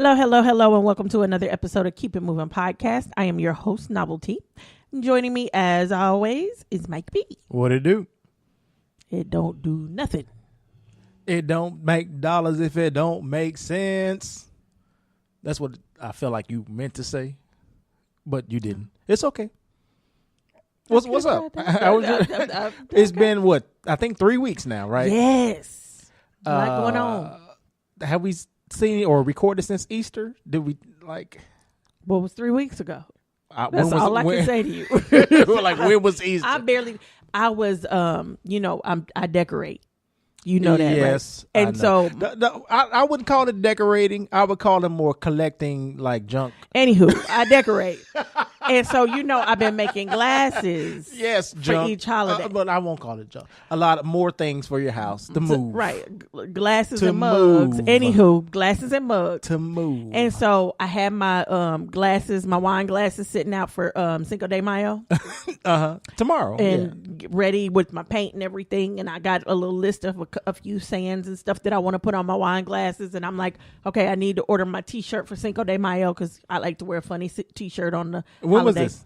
Hello, hello, hello, and welcome to another episode of Keep It Moving Podcast. I am your host, Novelty. Joining me, as always, is Mike B. What it do? It don't do nothing. It don't make dollars if it don't make sense. That's what I feel like you meant to say, but you didn't. It's okay. What's up? It's been what? I think 3 weeks now, right? Yes. A lot going on. Have we seen it or recorded since Easter? Did we like? What was 3 weeks ago? That's all I can say to you. Like, when was Easter? I decorate. You know that, yes, right? And so I wouldn't call it decorating. I would call it more collecting, like junk. Anywho, I decorate. And so, I've been making glasses. Yes, for junk. each holiday. But I won't call it junk. A lot more things for your house to move. Right. Glasses and mugs. Move. Anywho, glasses and mugs. To move. And so I had my my wine glasses sitting out for Cinco de Mayo. Tomorrow. And ready with my paint and everything. And I got a little list of a few sayings and stuff that I want to put on my wine glasses. And I'm like, okay, I need to order my t-shirt for Cinco de Mayo because I like to wear a funny t-shirt on the When holiday. was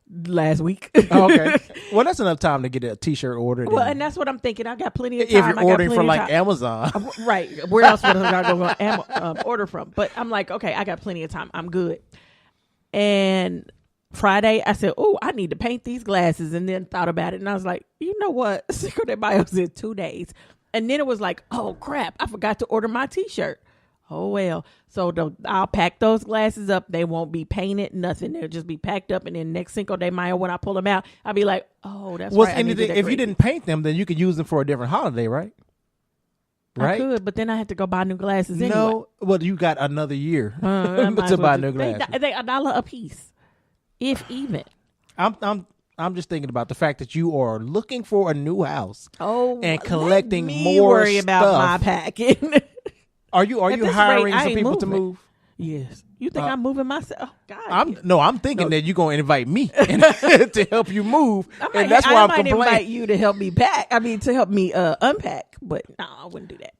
this? Last week. Oh, okay. Well, that's enough time to get a t-shirt ordered. Well, and that's what I'm thinking. I got plenty of if time. you're ordering from like Amazon. Right. Where else would I go order from? But I'm like, okay, I got plenty of time. I'm good. And Friday, I said, oh, I need to paint these glasses. And then thought about it. And I was like, you know what? Cinco de Mayo is in 2 days. And then it was like, oh, crap. I forgot to order my t-shirt. Oh, well. So I'll pack those glasses up. They won't be painted, nothing. They'll just be packed up. And then next Cinco de Mayo, when I pull them out, I'll be like, oh, that's right. If you didn't paint them, then you could use them for a different holiday, right? Right? I could, but then I had to go buy new glasses anyway. No, well, you got another year to buy new glasses. They $1 a piece, if even. I'm just thinking about the fact that you are looking for a new house. Oh, and collecting let me more worry stuff. about my packing. Are you hiring some people to move? Yes. You think I'm moving myself? Oh, God. I'm thinking that you're going to invite me to help you move. And that's why I'm complaining. I might invite you to help me pack. I mean, to help me unpack. But no, I wouldn't do that.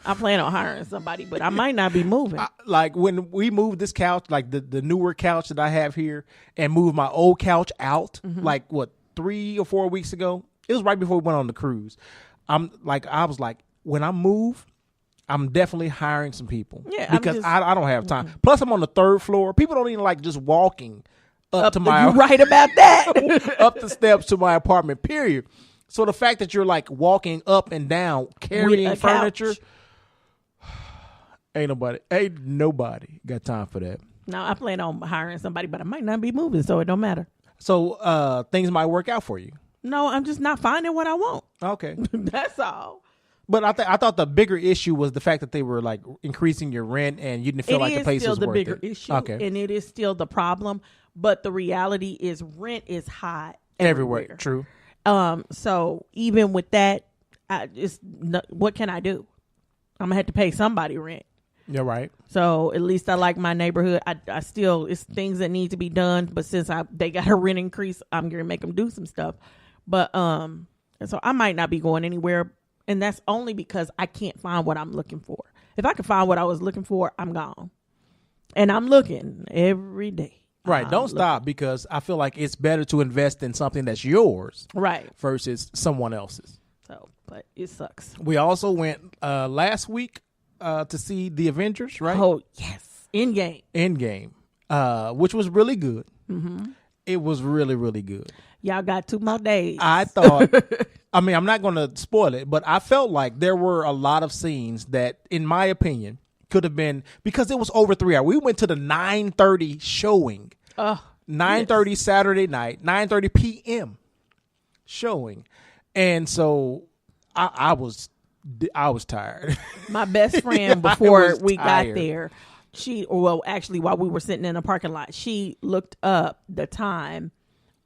I plan on hiring somebody, but I might not be moving. Like when we moved this couch, like the newer couch that I have here, and moved my old couch out, like 3 or 4 weeks ago. It was right before we went on the cruise. I was like, when I move, I'm definitely hiring some people. Yeah, because I don't have time. Plus, I'm on the 3rd floor. People don't even like just walking up to my. You're right about that. Up the steps to my apartment. Period. So the fact that you're like walking up and down carrying furniture. Couch. Ain't nobody got time for that. No, I plan on hiring somebody, but I might not be moving, so it don't matter. So things might work out for you. No, I'm just not finding what I want. Okay. That's all. But I thought the bigger issue was the fact that they were like increasing your rent and you didn't feel like the place was worth it. It is still the bigger issue, and it is still the problem. But the reality is rent is high everywhere. True. So even with that, what can I do? I'm gonna have to pay somebody rent. You're right. So at least I like my neighborhood. I still, it's things that need to be done. But since they got a rent increase, I'm gonna make them do some stuff. But so I might not be going anywhere. And that's only because I can't find what I'm looking for. If I could find what I was looking for, I'm gone. And I'm looking every day. Right. Don't stop, because I feel like it's better to invest in something that's yours. Right. Versus someone else's. So, but it sucks. We also went last week to see The Avengers, right? Oh, yes. Endgame. Which was really good. Mm-hmm. It was really, really good. Y'all got 2 more days. I thought, I mean, I'm not going to spoil it, but I felt like there were a lot of scenes that, in my opinion, could have been, because it was over 3 hours. We went to the 9:30 showing. 9:30 yes. Saturday night, 9:30 p.m. showing. And so I was tired. My best friend, before we got there, actually, while we were sitting in a parking lot, she looked up the time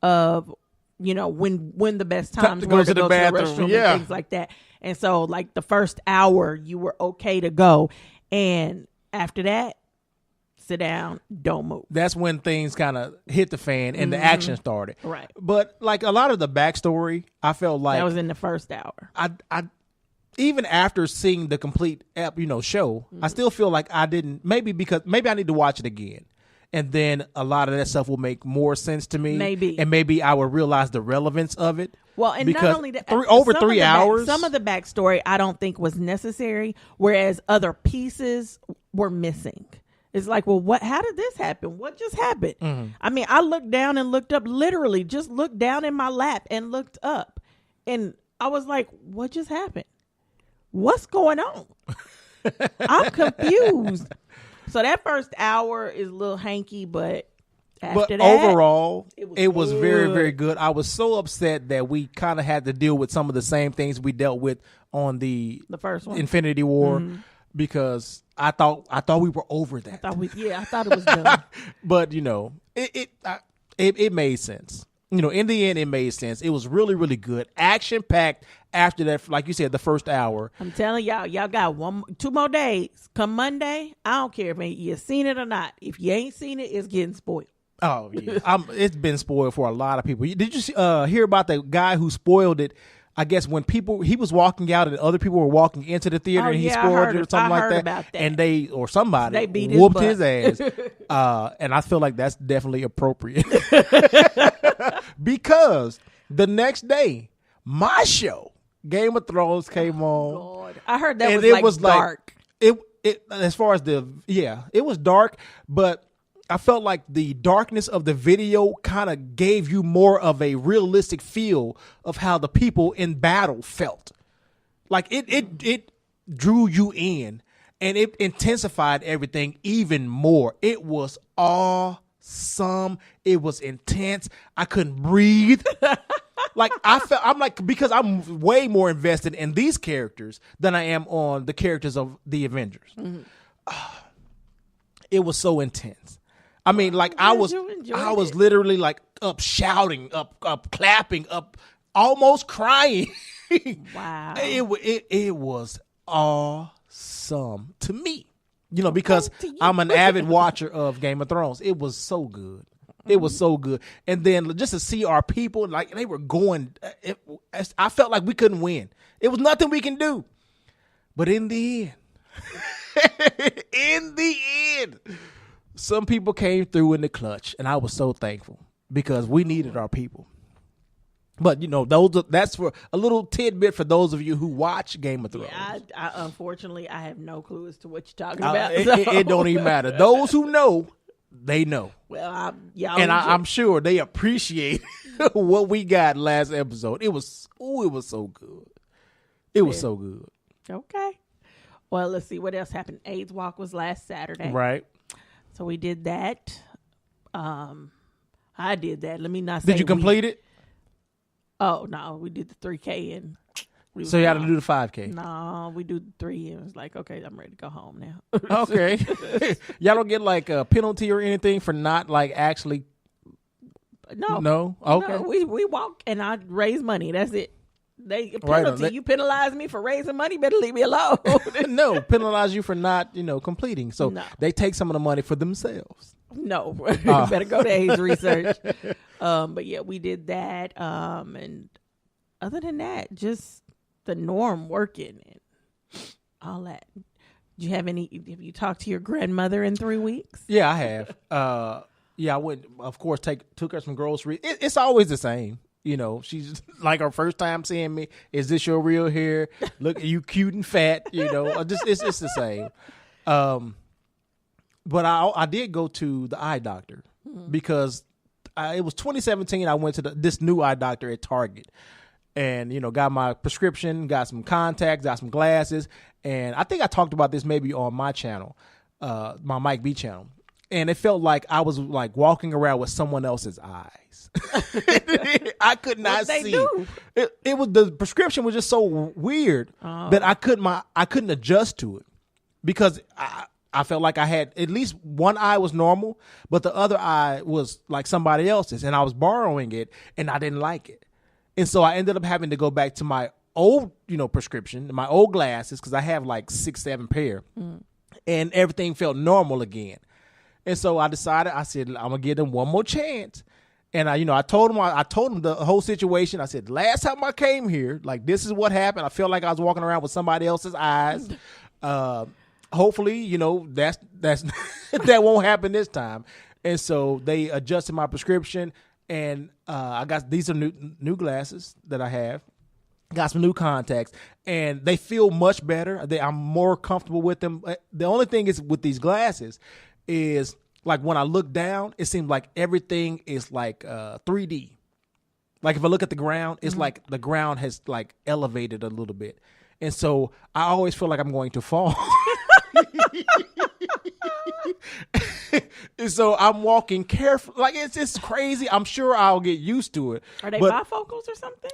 of, when the best times were to go to the restroom and things like that. And so, like, the first hour, you were okay to go. And after that, sit down, don't move. That's when things kind of hit the fan and the action started. Right. But, like, a lot of the backstory, I felt like... That was in the first hour. even after seeing the complete show, I still feel like I didn't. Maybe I need to watch it again, and then a lot of that stuff will make more sense to me. Maybe I will realize the relevance of it. Well, and because not only that, over 3 hours, some of the backstory I don't think was necessary, whereas other pieces were missing. It's like, well, how did this happen? What just happened? Mm-hmm. I mean, I looked down and looked up, literally just looked down in my lap and looked up. And I was like, what just happened? What's going on? I'm confused. So that first hour is a little hanky, but after that, overall, it was very, very good. I was so upset that we kind of had to deal with some of the same things we dealt with on the first one, Infinity War, because I thought we were over that. I thought it was done. But it made sense. In the end, it made sense. It was really, really good, action packed. After that, like you said, the first hour. I'm telling y'all got 2 more days. Come Monday, I don't care if you seen it or not. If you ain't seen it, it's getting spoiled. Oh yeah, it's been spoiled for a lot of people. Did you hear about the guy who spoiled it? I guess when he was walking out and other people were walking into the theater and he spoiled it or something like that. About that. And somebody beat whooped his ass. And I feel like that's definitely appropriate. Because the next day, my show, Game of Thrones, came on. Lord. I heard that was dark. It as far as it was dark, but I felt like the darkness of the video kind of gave you more of a realistic feel of how the people in battle felt. Like it drew you in, and it intensified everything even more. It was awesome. It was intense. I couldn't breathe. Because I'm way more invested in these characters than I am on the characters of the Avengers. Mm-hmm. It was so intense. I mean, like I was literally like up shouting, up clapping, up almost crying. Wow. It was awesome to me, because I'm an avid watcher of Game of Thrones. It was so good. It was so good. And then just to see our people, like they were going, I felt like we couldn't win. It was nothing we can do. But in the end, some people came through in the clutch, and I was so thankful because we needed our people. But that's for a little tidbit for those of you who watch Game of Thrones. Yeah, I unfortunately I have no clue as to what you're talking about. It don't even matter. Those who know, they know. Well, I'm sure they appreciate what we got last episode. It was so good. It was so good. Okay. Well, let's see what else happened. AIDS Walk was last Saturday. Right. So we did that. I did that. Let me not say. Did you complete it? Oh no, we did the 3K and. So you had to do the 5K. No, we do the 3 and it's like, okay, I'm ready to go home now. Okay. Y'all don't get like a penalty or anything for not like actually. No. Okay. No, we walk and I raise money. That's it. Penalty. You penalize me for raising money. Better leave me alone. No, penalize you for not, completing. So they take some of the money for themselves. No, better go to AIDS research. But yeah, we did that. And other than that, just the norm working and all that. Have you talked to your grandmother in 3 weeks? Yeah, I have. I went, of course, took her some groceries. It's always the same. She's like her first time seeing me. Is this your real hair? Look, you cute and fat. It's the same. But I did go to the eye doctor because it was 2017. I went to this new eye doctor at Target, and got my prescription, got some contacts, got some glasses, and I think I talked about this maybe on my channel, my Mike B channel. And it felt like I was like walking around with someone else's eyes. I could not see. It was the prescription was just so weird that I couldn't adjust to it because I felt like I had at least one eye was normal, but the other eye was like somebody else's, and I was borrowing it, and I didn't like it, and so I ended up having to go back to my old prescription, my old glasses because I have like 6-7 pair, and everything felt normal again. And so I decided, I said, I'm going to give them one more chance. And I told him the whole situation. I said, last time I came here, like, this is what happened. I felt like I was walking around with somebody else's eyes. Hopefully, that's that won't happen this time. And so they adjusted my prescription, and I got these are new glasses that I have. Got some new contacts, and they feel much better. I'm more comfortable with them. The only thing is with these glasses is, like, when I look down, it seems like everything is like 3D. Like, if I look at the ground, it's like the ground has like elevated a little bit. And so I always feel like I'm going to fall. And so I'm walking carefully. Like, it's crazy. I'm sure I'll get used to it. Are they bifocals or something?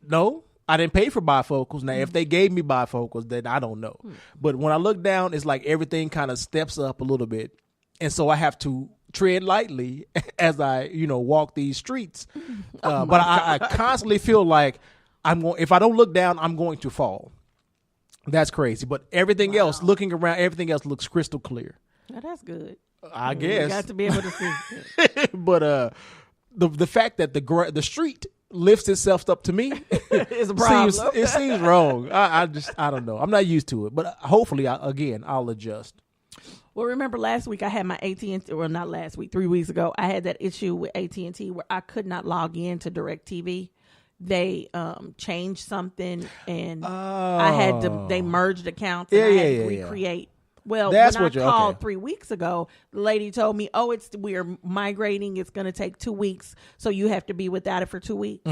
No. I didn't pay for bifocals. Now, if they gave me bifocals, then I don't know. But when I look down, it's like everything kind of steps up a little bit. And so I have to tread lightly as I, walk these streets. But I constantly feel like if I don't look down, I'm going to fall. That's crazy. But everything else, looking around, everything else looks crystal clear. Oh, that's good. I guess. You got to be able to see. But the fact that the street lifts itself up to me is a problem. It seems wrong. I don't know. I'm not used to it, but hopefully I'll adjust. Well, remember last week I had my AT&T, well, not last week, 3 weeks ago, I had that issue with AT&T where I could not log in to DirecTV. They changed something, and they merged accounts, and I had to recreate. Well, that's when I called 3 weeks ago, the lady told me, we are migrating. It's going to take 2 weeks, so you have to be without it for 2 weeks.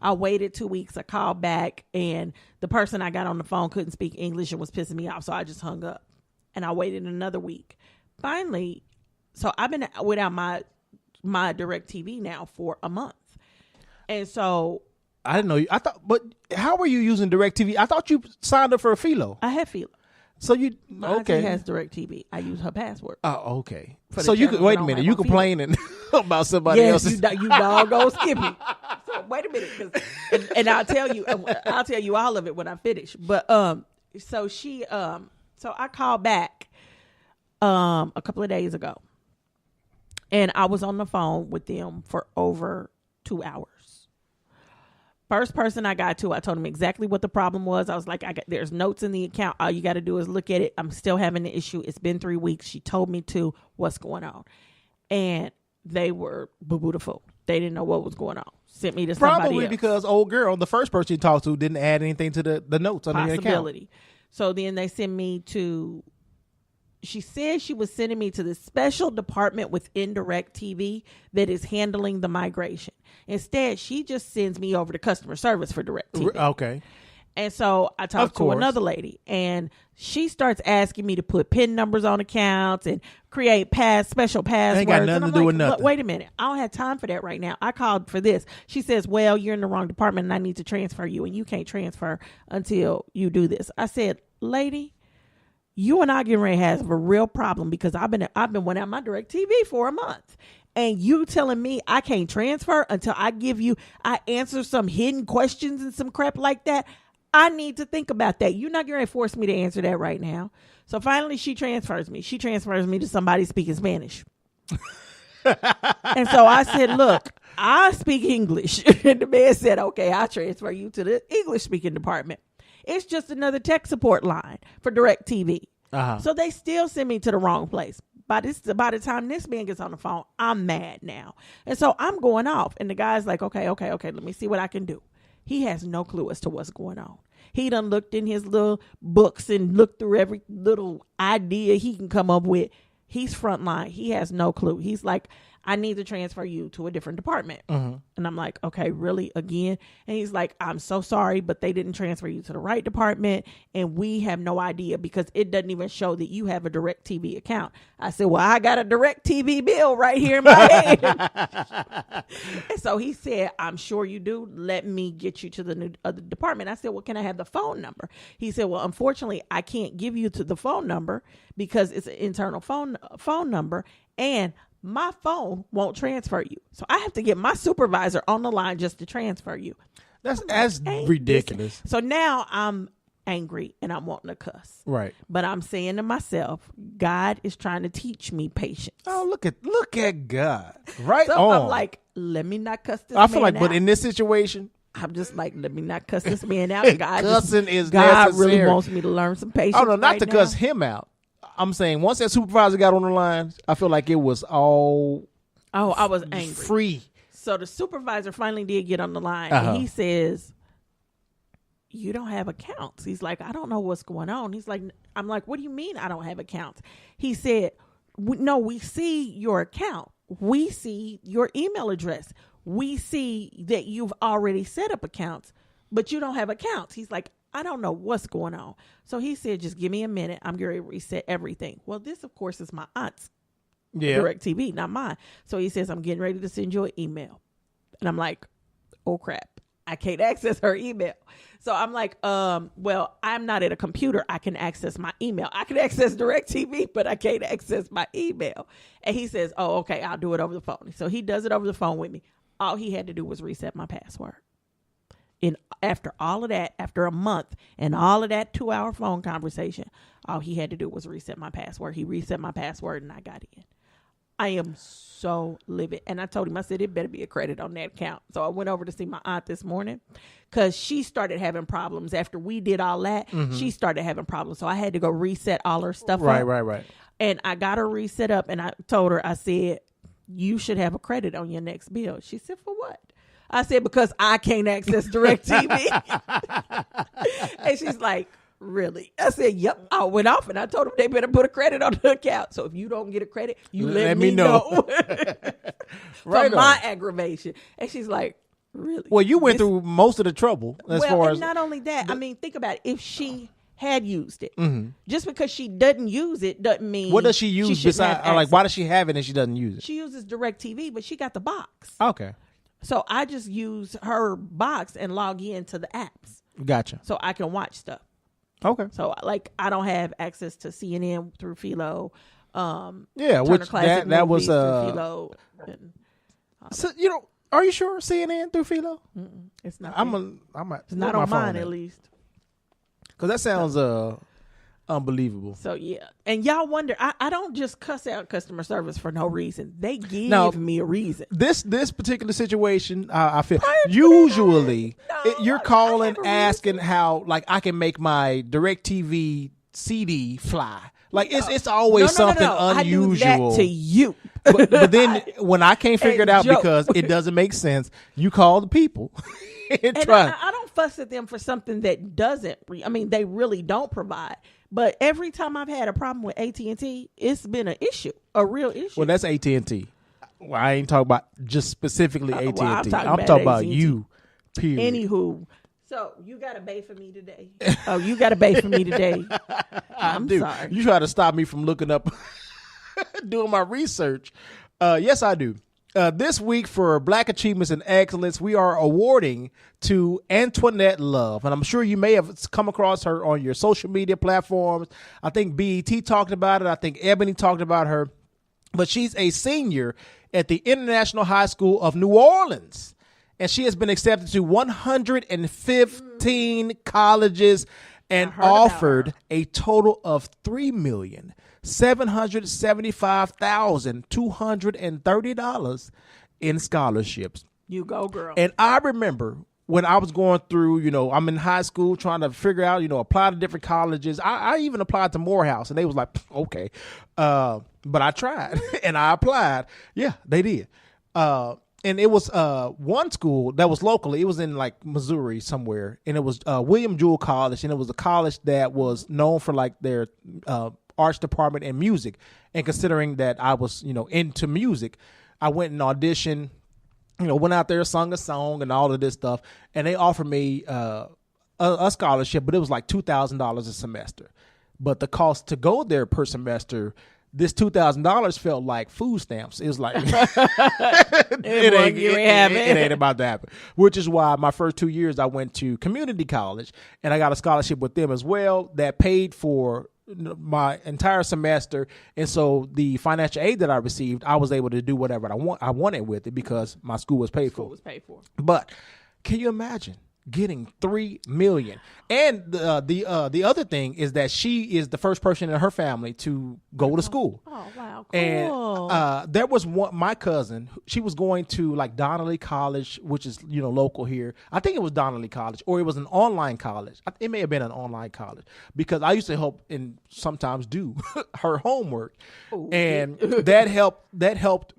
I waited 2 weeks. I called back, and the person I got on the phone couldn't speak English and was pissing me off, so I just hung up, and I waited another week. Finally, so I've been without my DirecTV now for a month, and so I didn't know. But how were you using DirecTV? I thought you signed up for a Philo. I had Philo. So you My auntie has DirecTV. I use her password. Oh, okay. So you could wait a minute. You complaining about somebody else? You doggone Skippy. So wait a minute, and I'll tell you all of it when I finish. But so I called back a couple of days ago, and I was on the phone with them for over 2 hours. First person I got to, I told him exactly what the problem was. I was like, there's notes in the account. All you got to do is look at it. I'm still having the issue. It's been 3 weeks. She told me to. What's going on? And they were boo-boo-the-fool. They didn't know what was going on. Sent me to somebody Probably else. Because old girl, the first person you talked to, didn't add anything to the notes on the account. So then they sent me to, she said she was sending me to the special department within DirecTV that is handling the migration. Instead, she just sends me over to customer service for DirecTV. Okay. And so I talked to another lady, and she starts asking me to put PIN numbers on accounts and create special passwords. Ain't got nothing to do with nothing. Wait a minute. I don't have time for that right now. I called for this. She says, well, you're in the wrong department and I need to transfer you, and you can't transfer until you do this. I said, lady, you and I getting ready to have a real problem because I've been without my DirecTV for a month. And you telling me I can't transfer until I answer some hidden questions and some crap like that. I need to think about that. You're not going to force me to answer that right now. So finally she transfers me. She transfers me to somebody speaking Spanish. And so I said, look, I speak English. And the man said, okay, I'll transfer you to the English speaking department. It's just another tech support line for DirecTV. So they still send me to the wrong place. By the time this man gets on the phone, I'm mad now. And so I'm going off. And the guy's like, okay, let me see what I can do. He has no clue as to what's going on. He done looked in his little books and looked through every little idea he can come up with. He's frontline. He has no clue. He's like, I need to transfer you to a different department. And I'm like, okay, really? Again? And he's like, I'm so sorry, but they didn't transfer you to the right department. And we have no idea because it doesn't even show that you have a DirecTV account. I said, well, I got a DirecTV bill right here in my hand. And so he said, I'm sure you do. Let me get you to the new other department. I said, well, can I have the phone number? He said, well, unfortunately, I can't give you to the phone number because it's an internal phone number. And my phone won't transfer you. So I have to get my supervisor on the line just to transfer you. That's ridiculous. So now I'm angry and I'm wanting to cuss. Right. But I'm saying to myself, God is trying to teach me patience. Oh, look at God. Right So on. I'm like, let me not cuss this I feel man like, but out. in this situation, I'm just like, let me not cuss this man out. cussing is God necessary. really wants me to learn some patience. Oh no, not right to now. cuss him out. I'm saying once that supervisor got on the line, I feel like it was all I was angry. free. So the supervisor finally did get on the line, Uh-huh. and he says, you don't have accounts. He's like, I don't know what's going on. He's like, I'm like, what do you mean I don't have accounts? He said, no, we see your account. We see your email address. We see that you've already set up accounts, but you don't have accounts. He's like, I don't know what's going on. So he said, just give me a minute. I'm going to reset everything. Well, this, of course, is my aunt's DirecTV, not mine. So he says, I'm getting ready to send you an email. And I'm like, oh, crap. I can't access her email. So I'm like, well, I'm not at a computer. I can access my email. I can access DirecTV, but I can't access my email. And he says, oh, okay, I'll do it over the phone. So he does it over the phone with me. All he had to do was reset my password. And after all of that, after a month and all of that 2-hour phone conversation, all he had to do was reset my password. He reset my password and I got in. I am so livid. And I told him, I said, it better be a credit on that account. So I went over to see my aunt this morning because she started having problems after we did all that. Mm-hmm. She started having problems. So I had to go reset all her stuff up. Right. And I got her reset up and I told her, I said, you should have a credit on your next bill. She said, for what? I said, because I can't access DirecTV. And she's like, really? I said, yep. I went off and I told them they better put a credit on the account. So if you don't get a credit, you let me know. Right For my aggravation. And she's like, really? Well, you went through most of the trouble as far as. And not only that, I mean, think about it. If she had used it, just because she doesn't use it doesn't mean. What does she use besides? Like, why does she have it and she doesn't use it? She uses DirecTV, but she got the box. Okay. So I just use her box and log into the apps. Gotcha. So I can watch stuff. Okay. So like I don't have access to CNN through Philo. Yeah, Turner which Classic that was Movies through Philo. So are you sure CNN through Philo? It's not. It's not on mine at least. Because that sounds unbelievable. So yeah, and y'all wonder, I don't just cuss out customer service for no reason. They give me a reason. This particular situation, I feel usually you're calling asking how like I can make my DirecTV CD fly. Like it's always something unusual. I do that to you. But then when I can't figure it out because it doesn't make sense, you call the people and try. I don't fuss at them for something that doesn't. They really don't provide. But every time I've had a problem with AT&T, it's been an issue, a real issue. Well, that's AT&T. Well, I ain't talking about just specifically AT&T. Well, I'm talking about AT&T. you, period. Anywho, so you got to pay for me today. Oh, you got to pay for me today. I'm sorry. You try to stop me from looking up, doing my research. Yes, I do. This week for Black Achievements and Excellence, we are awarding to Antoinette Love. And I'm sure you may have come across her on your social media platforms. I think BET talked about it. I think Ebony talked about her. But she's a senior at the International High School of New Orleans. And she has been accepted to 115 colleges and offered a total of $3,775,230 in scholarships. You go, girl. And I remember when I was going through, I'm in high school trying to figure out, apply to different colleges. I even applied to Morehouse, and they was like, okay. But I tried, and I applied. Yeah, they did. And it was one school that was locally. It was in like Missouri somewhere, and it was William Jewell College, and it was a college that was known for like their arts department and music. And considering that I was, into music, I went and auditioned. Went out there, sung a song, and all of this stuff, and they offered me a scholarship, but it was like $2,000 a semester. But the cost to go there per semester, this $2,000 felt like food stamps. It was like it ain't about to happen. Which is why my first 2 years I went to community college, and I got a scholarship with them as well that paid for my entire semester. And so the financial aid that I received, I was able to do whatever I wanted with it because my school was paid for. Was paid for. But can you imagine getting $3 million. And the other thing is that she is the first person in her family to go to school. Oh wow, cool. And there was my cousin. She was going to like Donnelly College, which is local here. I think it was Donnelly College, or it was an online college. It may have been an online college because I used to help and sometimes do her homework, and that helped.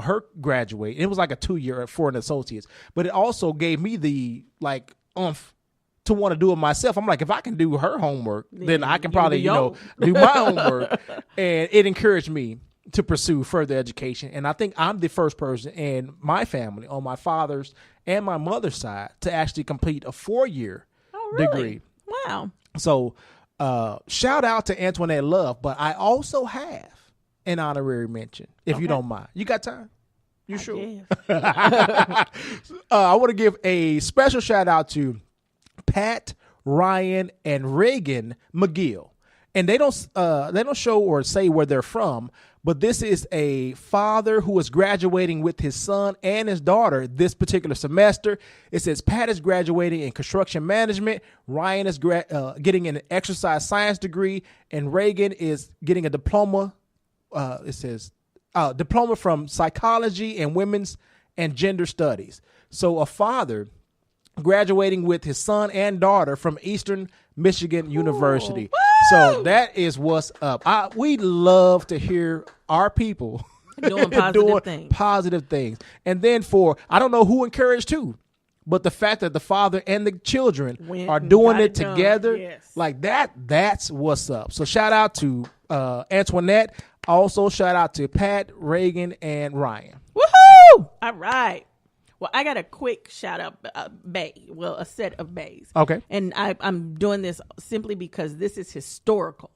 Her graduate. It was like a 2-year for an associate's, but it also gave me the to want to do it myself. I'm like, if I can do her homework, then I can probably, do my homework. And it encouraged me to pursue further education. And I think I'm the first person in my family, on my father's and my mother's side, to actually complete a 4-year degree. Wow. So shout out to Antoinette Love, but I also have an honorary mention, if you don't mind. You got time? You sure? I want to give a special shout out to Pat, Ryan, and Reagan McGill. And they don't show or say where they're from, but this is a father who is graduating with his son and his daughter this particular semester. It says Pat is graduating in construction management, Ryan is getting an exercise science degree, and Reagan is getting a diploma. It says diploma from psychology and women's and gender studies. So a father graduating with his son and daughter from Eastern Michigan University. Woo! So that is what's up. We love to hear our people doing positive things. And then I don't know who encouraged who, but the fact that the father and the children are doing it together, like that's what's up. So shout out to Antoinette. Also, shout out to Pat, Reagan, and Ryan. Woohoo! All right. Well, I got a quick shout out, a set of bays. Okay. And I'm doing this simply because this is historical.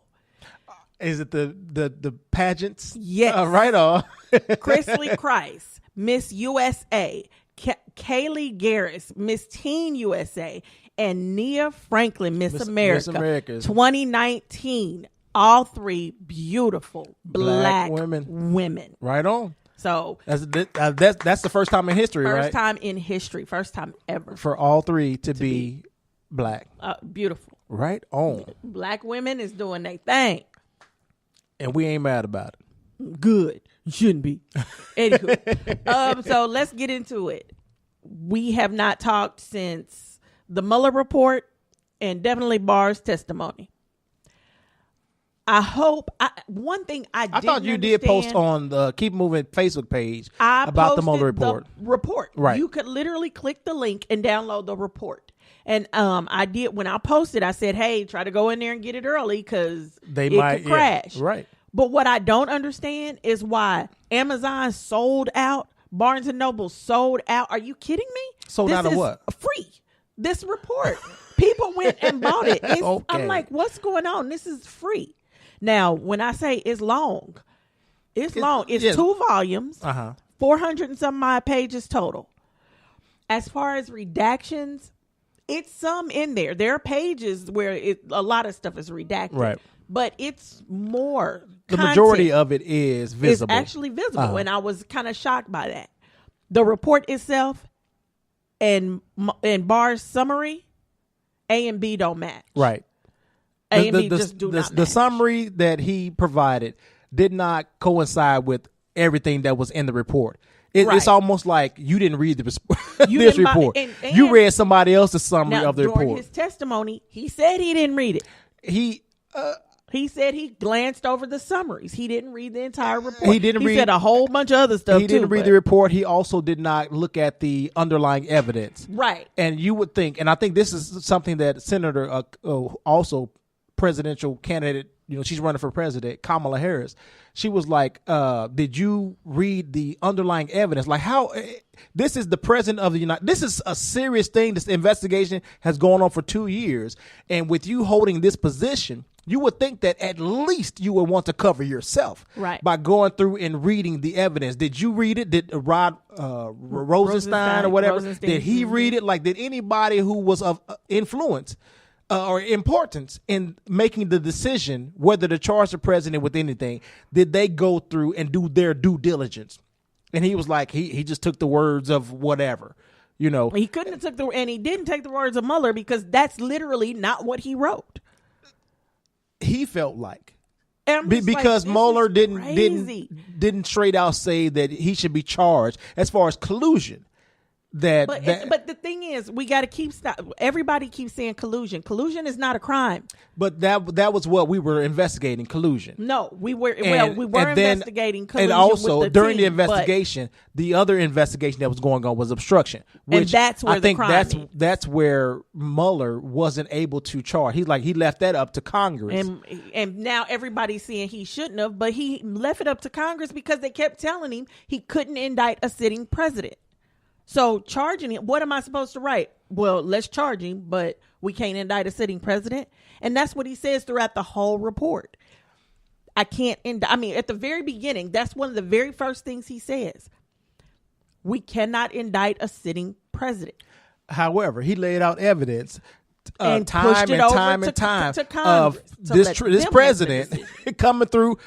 Is it the pageants? Yes. Right on. Chrisley Christ, Miss USA, Kaylee Garris, Miss Teen USA, and Nia Franklin, Miss America 2019. All 3 beautiful black women. Right on. So that's the first time in history, right? First time in history. First time ever. For all 3 to be black. Beautiful. Right on. Black women is doing their thing. And we ain't mad about it. Good. You shouldn't be. Anywho. So let's get into it. We have not talked since the Mueller report and definitely Barr's testimony. I hope one thing I thought you did post on the Keep Moving Facebook page about the Mueller report. Right. You could literally click the link and download the report. And I did when I posted, I said, hey, try to go in there and get it early because it could crash. Yeah, right. But what I don't understand is why Amazon sold out, Barnes and Noble sold out. Are you kidding me? Sold out of what? Free. This report. People went and bought it. Okay. I'm like, what's going on? This is free. Now, when I say it's long. It's 2 volumes, 400 and some odd pages total. As far as redactions, it's some in there. There are pages where a lot of stuff is redacted. Right. But it's more The majority of it is visible. It's actually visible, and I was kind of shocked by that. The report itself and Barr's summary, A and B don't match. Right. A and B just do not match. The summary that he provided did not coincide with everything that was in the report. It's almost like you didn't read this report. You read somebody else's summary of the report. During his testimony, he said he didn't read it. He said he glanced over the summaries. He didn't read the entire report. He said a whole bunch of other stuff. He didn't read the report. He also did not look at the underlying evidence. Right. And you would think, and I think this is something that Senator also presidential candidate, she's running for president, Kamala Harris. She was like, did you read the underlying evidence? Like how this is the president of the United. This is a serious thing. This investigation has gone on for 2 years. And with you holding this position, you would think that at least you would want to cover yourself by going through and reading the evidence. Did you read it? Did Rod Rosenstein or whatever, did he read it? Like, did anybody who was of influence or importance in making the decision whether to charge the president with anything, did they go through and do their due diligence? And he was like, he just took the words of whatever, You know, he couldn't have he didn't take the words of Mueller because that's literally not what he wrote. He felt like Because Mueller didn't straight out say that he should be charged as far as collusion. But the thing is, we got to everybody keeps saying collusion. Collusion is not a crime. But that was what we were investigating, collusion. No, we were investigating collusion. And also with the during team, the investigation, the other investigation that was going on was obstruction. Which and that's where I think that's where Mueller wasn't able to charge. He left that up to Congress. And now everybody's saying he shouldn't have, but he left it up to Congress because they kept telling him he couldn't indict a sitting president. So charging him, what am I supposed to write? Well, let's charge him, but we can't indict a sitting president. And that's what he says throughout the whole report. I can't indict. I mean, at the very beginning, that's one of the very first things he says. We cannot indict a sitting president. However, he laid out evidence and time and time of this president coming through,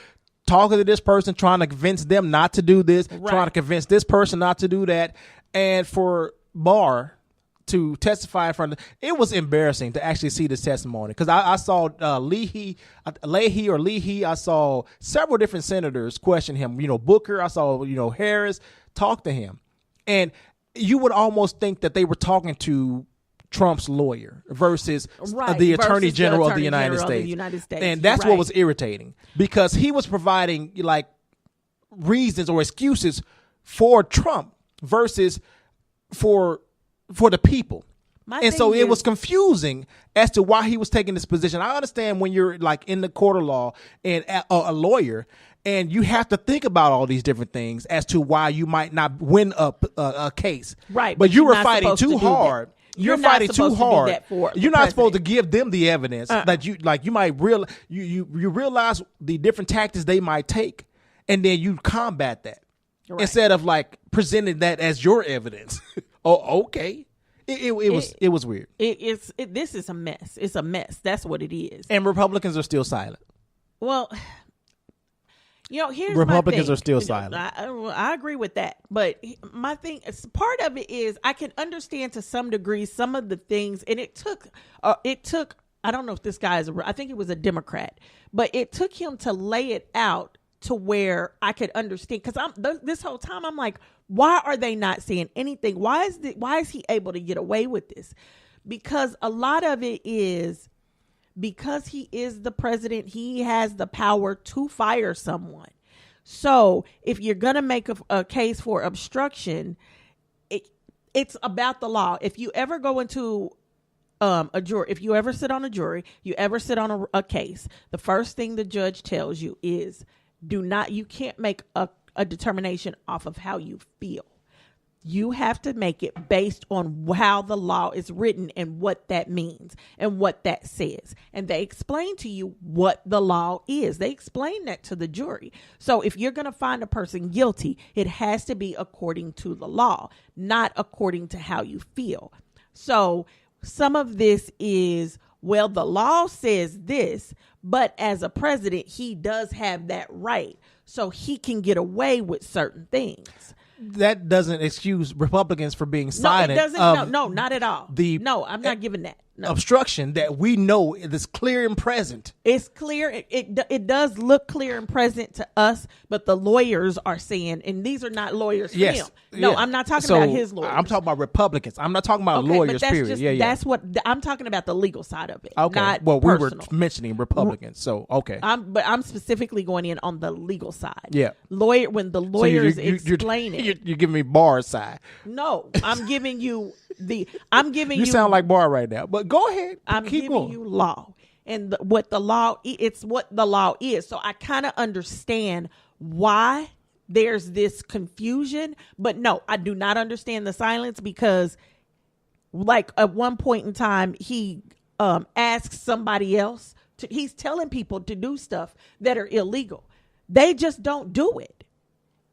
talking to this person, trying to convince them not to do this, trying to convince this person not to do that. And for Barr to testify in front of, it was embarrassing to actually see this testimony because I saw Leahy, I saw several different senators question him. You know, Booker, I saw, Harris talk to him. And you would almost think that they were talking to Trump's lawyer versus the Attorney General of the United States. And that's what was irritating because he was providing like reasons or excuses for Trump versus for the people. And so it was confusing as to why he was taking this position. I understand when you're like in the court of law and a lawyer and you have to think about all these different things as to why you might not win a case. Right. But you were fighting too hard. You're fighting too hard. You're not supposed to give them the evidence that you might you realize the different tactics they might take, and then you combat that instead of like presenting that as your evidence. Oh, okay. It was weird. This is a mess. It's a mess. That's what it is. And Republicans are still silent. Well, here's Republicans my thing. are still silent. I agree with that. But my thing, part of it is I can understand to some degree some of the things, and it took, I don't know if this guy I think he was a Democrat, but it took him to lay it out to where I could understand. Because this whole time I'm like, why are they not saying anything? Why is he able to get away with this? Because a lot of it is because he is the president, he has the power to fire someone. So if you're going to make a case for obstruction, it's about the law. If you ever go into a jury, if you ever sit on a jury, you ever sit on a case, the first thing the judge tells you is you can't make a determination off of how you feel. You have to make it based on how the law is written and what that means and what that says. And they explain to you what the law is. They explain that to the jury. So if you're going to find a person guilty, it has to be according to the law, not according to how you feel. So some of this is, well, the law says this, but as a president, he does have that right. So he can get away with certain things. That doesn't excuse Republicans for being silent. No, it doesn't. No, not at all. No, I'm not giving that. No. Obstruction that we know is clear and present. It's clear. It does look clear and present to us, but the lawyers are saying, and these are not lawyers for him. No, I'm not talking about his lawyers. I'm talking about Republicans. I'm not talking about lawyers, period. That's what I'm talking about, the legal side of it. Okay. Not well, personal. We were mentioning Republicans, so okay. But I'm specifically going in on the legal side. Yeah. When the lawyers explain it. You're giving me Barr's side. No, I'm giving you you sound like Barr right now, but go ahead. I'm giving you law and what the law is. So I kind of understand why there's this confusion, but no, I do not understand the silence because like at one point in time, he asks somebody else he's telling people to do stuff that are illegal. They just don't do it.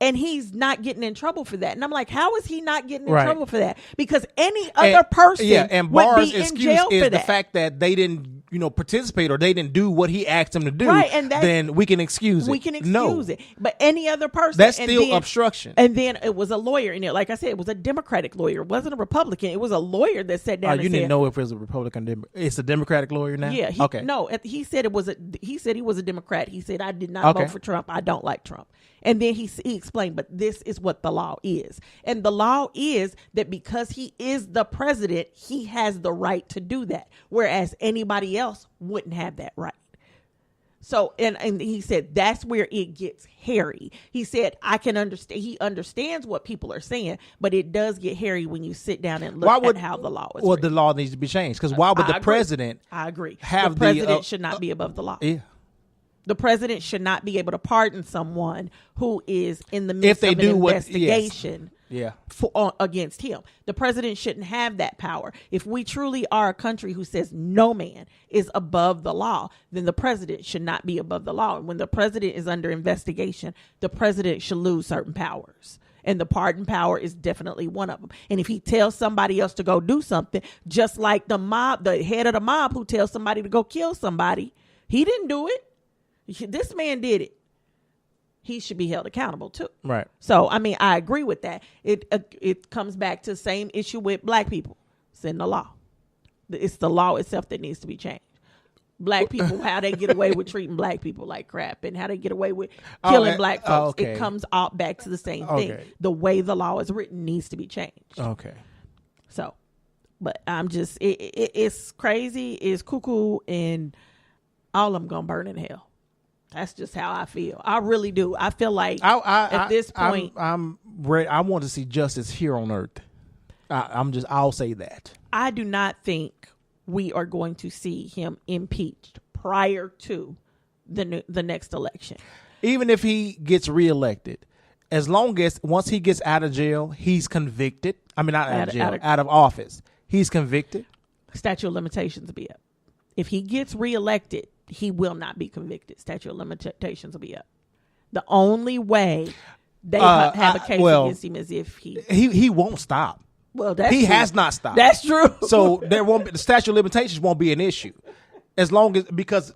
And he's not getting in trouble for that. And I'm like, how is he not getting in trouble for that? Because any other person and would Barr's be in excuse jail is for the that. fact that they didn't participate or they didn't do what he asked them to do, right, and then we can excuse it. We can excuse it. But any other person, that's still obstruction. And then it was a lawyer, like I said, it was a Democratic lawyer. It wasn't a Republican. It was a lawyer that sat down. You didn't know if it was a Republican. It's a Democratic lawyer now. Yeah. No, he said it was he said he was a Democrat. He said, I did not vote for Trump. I don't like Trump. And then he explained, but this is what the law is. And the law is that because he is the president, he has the right to do that. Whereas anybody else wouldn't have that right. So, and he said, that's where it gets hairy. He said, I can understand. He understands what people are saying, but it does get hairy when you sit down and look at how the law is. Well, the law needs to be changed because why would the president? I agree. The president should not be above the law. Yeah. The president should not be able to pardon someone who is in the midst of an investigation against him. The president shouldn't have that power. If we truly are a country who says no man is above the law, then the president should not be above the law. And when the president is under investigation, the president should lose certain powers. And the pardon power is definitely one of them. And if he tells somebody else to go do something, just like the head of the mob who tells somebody to go kill somebody, he didn't do it. This man did it. He should be held accountable too. Right. So, I agree with that. It comes back to the same issue with black people. It's in the law. It's the law itself that needs to be changed. Black people, how they get away with treating black people like crap and how they get away with killing black folks. It comes all back to the same thing. The way the law is written needs to be changed. Okay. So, but I'm just, it's crazy, it's cuckoo, and all of them gonna burn in hell. That's just how I feel. I really do. I feel like at this point, I'm ready. I want to see justice here on earth. I'll say that. I do not think we are going to see him impeached prior to the next election. Even if he gets reelected, as long as once he gets out of jail, he's convicted. I mean, not out of jail, out of office. He's convicted. Statute of limitations will be up. If he gets reelected, he will not be convicted. Statute of limitations will be up. The only way they have a case against him is if he won't stop. Well, that's he true. has not stopped. That's true. So there won't be, the statute of limitations won't be an issue as long as, because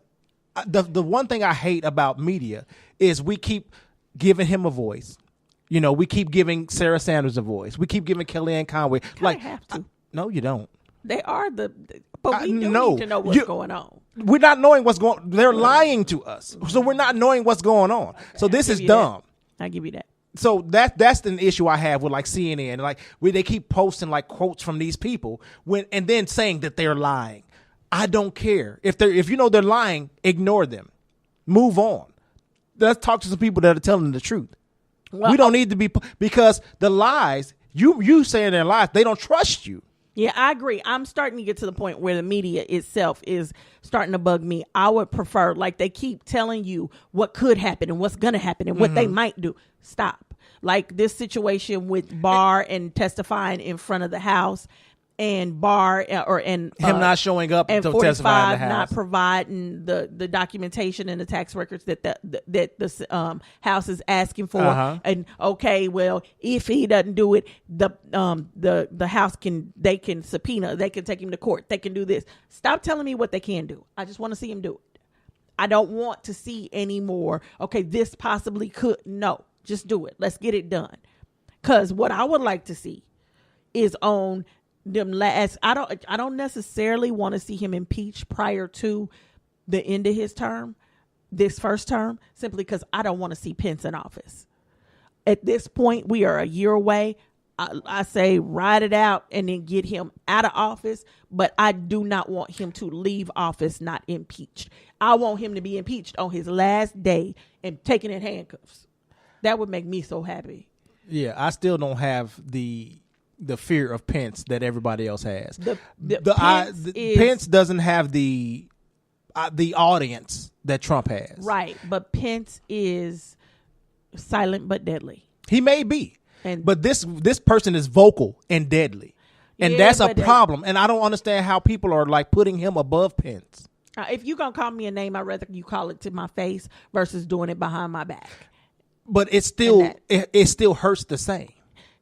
the one thing I hate about media is we keep giving him a voice. We keep giving Sarah Sanders a voice. We keep giving Kellyanne Conway. Like, have to. No, you don't. They are but we do need to know what's going on. We're not knowing what's going on. They're lying to us. So we're not knowing what's going on. Okay, so this is dumb. I give you that. So that's an issue I have with like CNN, like where they keep posting like quotes from these people and then saying that they're lying. I don't care. If they're lying, ignore them. Move on. Let's talk to some people that are telling the truth. Well, we don't need to be, because the lies, you saying they're lies, they don't trust you. Yeah, I agree. I'm starting to get to the point where the media itself is starting to bug me. I would prefer, like, they keep telling you what could happen and what's going to happen and what they might do. Stop. Like this situation with Barr and testifying in front of the House, and Barr him not showing up and to testify in the House, not providing the documentation and the tax records that the House is asking for. And okay, well, if he doesn't do it, the House they can subpoena, they can take him to court, they can do this. Stop telling me what they can do. I just want to see him do it. I don't want to see any more. Okay, this possibly could. No, just do it. Let's get it done. Because what I would like to see is on them last. I don't necessarily want to see him impeached prior to the end of his term, this first term, simply because I don't want to see Pence in office. At this point, we are a year away. I say ride it out and then get him out of office, but I do not want him to leave office not impeached. I want him to be impeached on his last day and taken in handcuffs. That would make me so happy. Yeah, I still don't have the fear of Pence that everybody else has. Pence doesn't have the audience that Trump has. Right, but Pence is silent but deadly. He may be, but this person is vocal and deadly, and that's a problem. And I don't understand how people are like putting him above Pence. If you're gonna call me a name, I'd rather you call it to my face versus doing it behind my back. But it still hurts the same.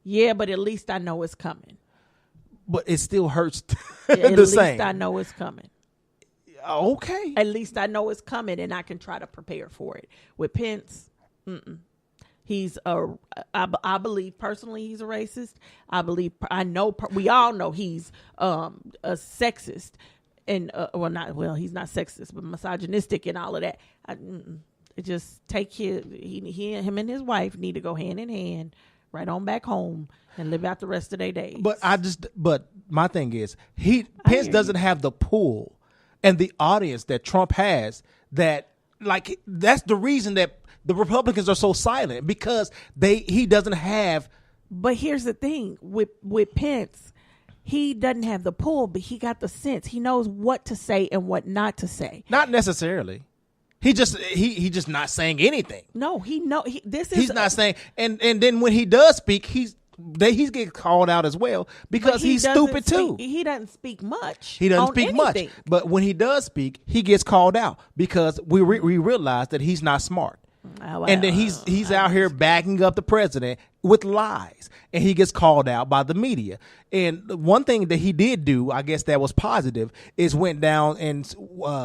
Yeah, but at least I know it's coming. But it still hurts the same. At least I know it's coming. Okay. At least I know it's coming and I can try to prepare for it. With Pence, he's I believe personally he's a racist. We all know he's a sexist and he's not sexist, but misogynistic and all of that. It just take him and his wife need to go hand in hand right on back home and live out the rest of their days. But my thing is Pence doesn't have the pull and the audience that Trump has. That's the reason that the Republicans are so silent, because he doesn't have. But here's the thing with Pence, he doesn't have the pull, but he got the sense. He knows what to say and what not to say. Not necessarily. He just not saying anything. No, he's not saying. And then when he does speak, he's getting called out as well, because he's stupid too. He doesn't speak much. He doesn't speak much. But when he does speak, he gets called out because we realize that he's not smart. And then he's out here backing up the president with lies, and he gets called out by the media. And one thing that he did do, I guess that was positive, is went down and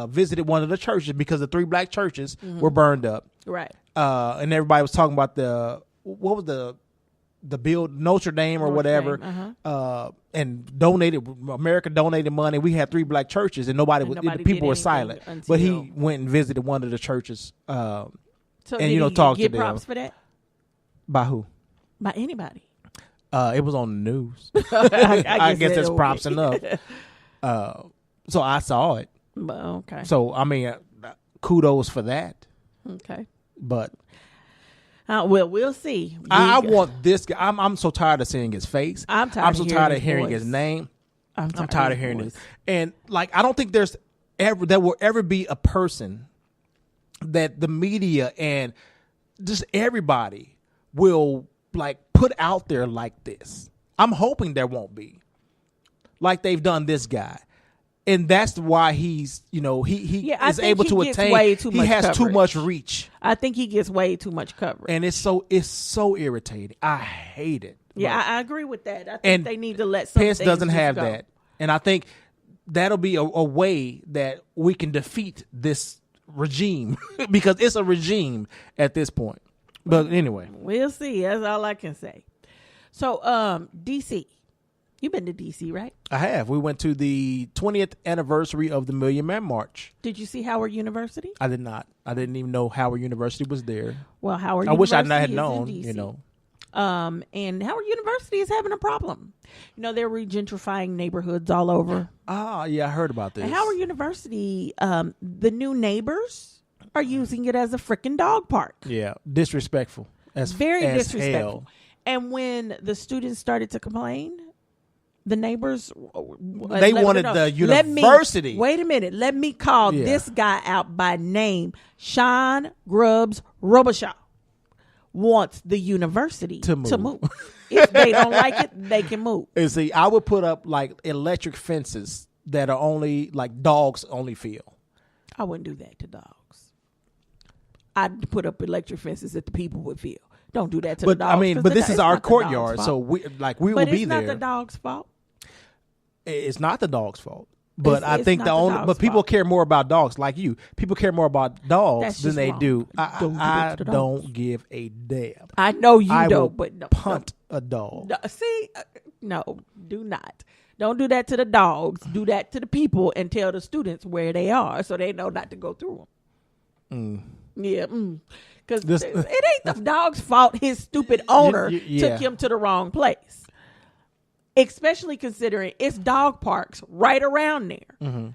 visited one of the churches, because the 3 black churches were burned up. Right. And everybody was talking about what was the bill, Notre Dame or whatever, and America donated money. We had 3 black churches, and the people were silent. But he went and visited one of the churches. So and talk to them. Get props for that? By who? By anybody. It was on the news. I guess that's props enough. So I saw it. Okay. So I mean, kudos for that. Okay. But we'll see. I want this guy. I'm so tired of seeing his face. I'm so tired of hearing his name. I'm tired of hearing this. And I don't think there will ever be a person that the media and just everybody will put out there like this. I'm hoping there won't be, like they've done this guy. And that's why he's, he is able to attain. He has too much reach. I think he gets way too much coverage. And it's so irritating. I hate it. Yeah, I agree with that. I think they need to let some Pence things doesn't have go. that. And I think that'll be a way that we can defeat this regime, because it's a regime at this point. But anyway, we'll see. That's all I can say. So, DC, you've been to DC, right? I have. We went to the 20th anniversary of the Million Man March. Did you see Howard University? I did not. I didn't even know Howard University was there. Well, Howard I University wish I had is known. in DC. And Howard University is having a problem. They're regentrifying neighborhoods all over. Ah, yeah, I heard about this. And Howard University, the new neighbors are using it as a freaking dog park. Yeah, disrespectful. Very disrespectful. Hell. And when the students started to complain, the neighbors wanted the university. Wait a minute. Let me call this guy out by name. Sean Grubbs Robichaud wants the university to move. If they don't like it, they can move. And see, I would put up electric fences that are only dogs only feel. I wouldn't do that to dogs. I'd put up electric fences that the people would feel. Don't do that to the dogs. But this is our courtyard, so we will be there. But it's not the dog's fault. It's not the dog's fault. But I think people care more about dogs, like you. People care more about dogs than they do. I don't give a damn. I know you don't, but no. Punt a dog. No, see, no, do not. Don't do that to the dogs. Do that to the people and tell the students where they are so they know not to go through them. Yeah, because it ain't the dog's fault his stupid owner took him to the wrong place. Especially considering it's dog parks right around there. Mm-hmm.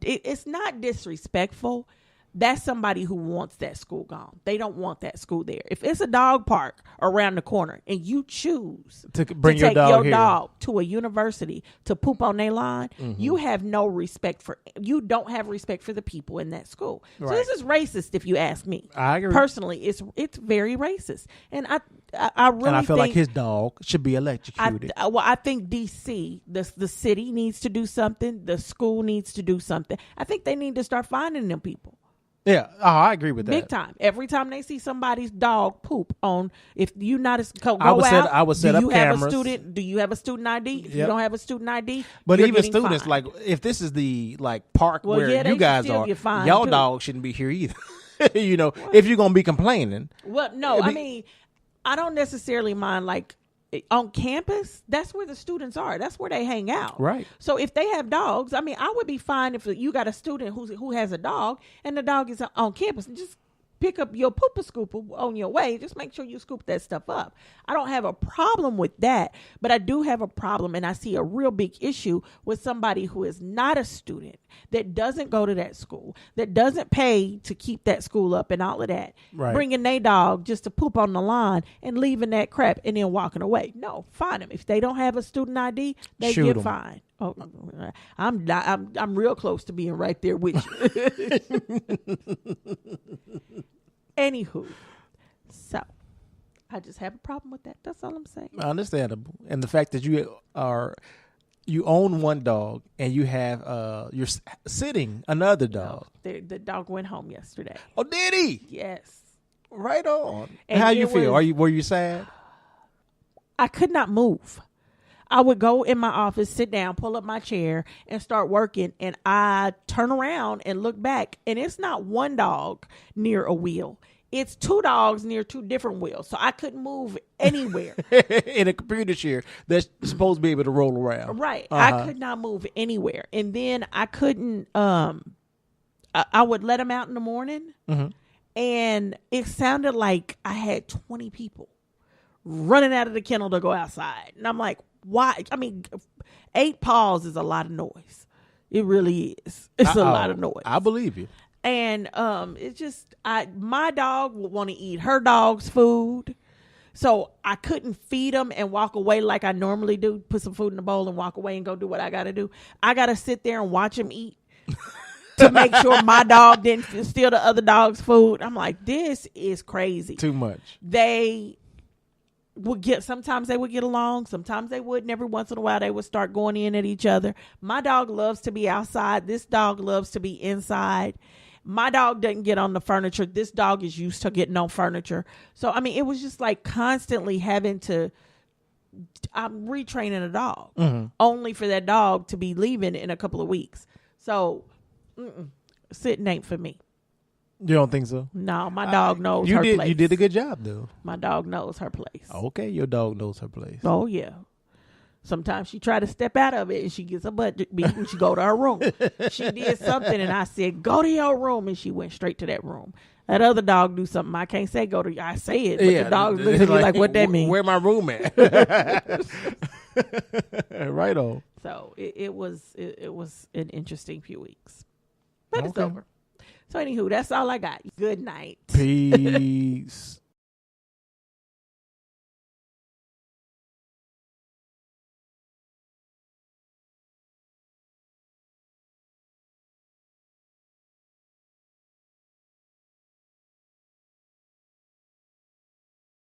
It's not disrespectful. That's somebody who wants that school gone. They don't want that school there. If it's a dog park around the corner and you choose to take your dog to a university to poop on their lawn, you have no respect you don't have respect for the people in that school. Right. So this is racist if you ask me. I agree. Personally, it's very racist. And I really feel like his dog should be electrocuted. I think DC, the city needs to do something. The school needs to do something. I think they need to start finding them people. Yeah, I agree with that. Big time. Every time they see somebody's dog poop on, if you not I would set up cameras. Do you have a student ID? If you don't have a student ID, but you're even getting students, fined. like if this is the park where you guys are, y'all dogs shouldn't be here either. If you're gonna be complaining. Well, no, I mean, I don't necessarily mind like. On campus, that's where the students are. That's where they hang out. Right. So if they have dogs, I mean, I would be fine if you got a student who has a dog and the dog is on campus. Just pick up your pooper scooper on your way. Just make sure you scoop that stuff up. I don't have a problem with that, but I do have a problem, and I see a real big issue with somebody who is not a student, that doesn't go to that school, that doesn't pay to keep that school up and all of that. Right. Bringing their dog just to poop on the lawn and leaving that crap and then walking away. No, fine them. If they don't have a student ID, they get fined. Oh, I'm real close to being right there with you. Anywho, so I just have a problem with that. That's all I'm saying. Understandable. And the fact that you own one dog and you have you're sitting another dog. No, the dog went home yesterday. Oh, did he? Yes. Right on. And how you feel? Were you sad? I could not move. I would go in my office, sit down, pull up my chair, and start working. And I turn around and look back, and it's not one dog near a wheel. It's two dogs near two different wheels. So I couldn't move anywhere. In a computer chair that's supposed to be able to roll around. Right. I could not move anywhere. And then I couldn't, I would let them out in the morning. Mm-hmm. And it sounded like I had 20 people running out of the kennel to go outside. And I'm like, why? I mean, 8 paws is a lot of noise. It really is. It's a lot of noise. I believe you. And it's just, my dog would want to eat her dog's food. So I couldn't feed them and walk away like I normally do, put some food in the bowl and walk away and go do what I got to do. I got to sit there and watch them eat to make sure my dog didn't steal the other dog's food. I'm like, this is crazy. Too much. Sometimes they would get along, sometimes they wouldn't. Every once in a while they would start going in at each other. My dog loves to be outside. This dog loves to be inside. My dog doesn't get on the furniture. This dog is used to getting on furniture. So, I mean, it was just like constantly I'm retraining a dog only for that dog to be leaving in a couple of weeks. So, sitting ain't for me. You don't think so? No, my dog knows her place. You did a good job, though. My dog knows her place. Okay, your dog knows her place. Oh, yeah. Sometimes she try to step out of it and she gets her butt beat and she go to her room. She did something and I said, go to your room. And she went straight to that room. That other dog do something I can't say go to. I say it, but the dog looks at me like, what that mean? Where my room at? Right on. So it was an interesting few weeks. But it's over. So anywho, that's all I got. Good night. Peace.